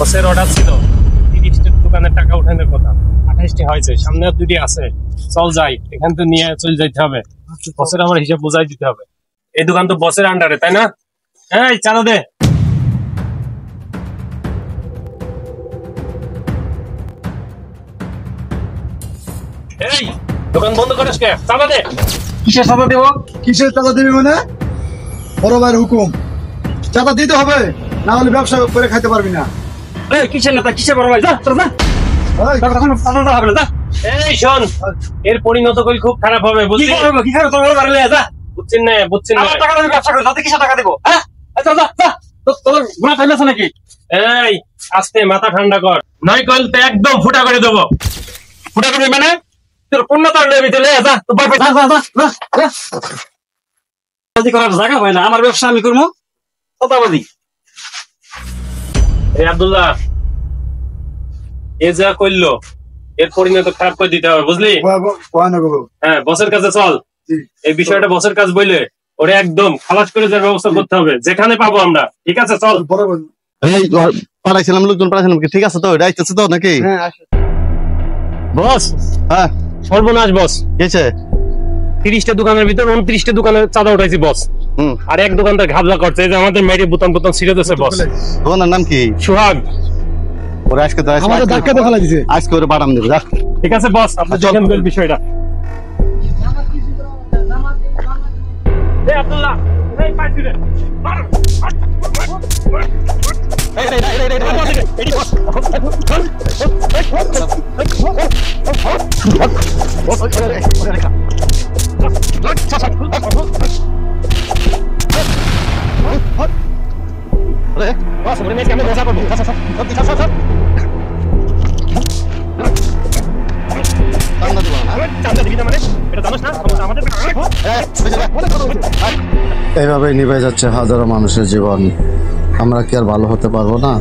বসের অর্ডার ছিল 30টি দোকানের টাকা উঠানোর কথা, 28টি হয়েছে, সামনে আর 2টি আছে। চল যাই, এখান থেকে নিয়ে চলে যাইতে হবে। বসের আমার হিসাব বুঝাই দিতে হবে। এই দোকান তো বসের আন্ডারে, তাই না? এই চাঁদা দে। এই দোকান বন্ধ করিস কে? চাঁদা দে। কিসের চাঁদা দেব? কিসের চাঁদা দিবি মানে? বড় ভাইয়ের হুকুম, চাঁদা দিতে হবে, না হলে ব্যবসা করে খাইতে পারবি না। কিসের নেতা, কিসের বড় ভাই? যা তোর যা। এই, চাঁদা হবে না, যা। এই শোন, এর পরিণত করি খুব খারাপ হবে, বুঝলি? কি খাবে তোর বড় বাড়ি যা। বুঝছেন না, বুঝছেন না। আমার টাকা আমি ব্যবসা করি, তাতে কিসের টাকা দেবো? হ্যাঁ যা যা যা। তোর গুণা ফেলেছে নাকি? এই আস্তে মাথা ঠান্ডা কর, নয় কল তো একদম ফুটা করে দেবো। ফুটা করবি মানে? তোর পূর্ণতার নেবি চলে যা। তোর বাপে যা যা যা যা যা। বাজি করার জায়গা হয় না, আমার ব্যবসা আমি করবো। কথাবাজি এই আব্দুল্লাহ, এ যা করলো এর পরিণত খারাপ করে দিতে হবে, বুঝলি? হ্যাঁ, বসের কাছে চল, এই বিষয়টা বসের কাছে বইলে ওরে একদম খালাস করে দেওয়ার ব্যবস্থা করতে হবে, যেখানে পাবো আমরা। ঠিক আছে, চল। এই পাঠাইছিলাম, লোকজন পাঠাইছিলাম, কি ঠিক আছে তো? এটা আইতেছে তো নাকি? বস, হ্যাঁ, সর্বনাশ বস। গেছে 30টা দোকানের ভিতর 29টা দোকানের চাঁদা উঠাইছি বস। আর এক দোকানদার ঘাবলা করছে, এই যে আমাদের মেয়ের বুতাম বুতাম ছিঁড়ে দিয়েছে বস। তোমার নাম কি? সোহাগ। ওরে আজকে তো আমাদের ধাক্কা দিয়ে ফেলা দিছে। আজকে ওরে পাঠাম দেবো, যা। ঠিক আছে বস, আপনি দেখেন বিষয়টা। এই আব্দুল্লাহ, এই পাইছি রে। মার, মার, মার। এই বস। বস, ওরে মেয়েকে আমি মজা করবো। চাঁদা দিবি না মানে? এটা জানোস না আমাদের? এইভাবে নিভে যাচ্ছে হাজারো মানুষের জীবন। আমরা কি আর ভালো হতে পারবো না?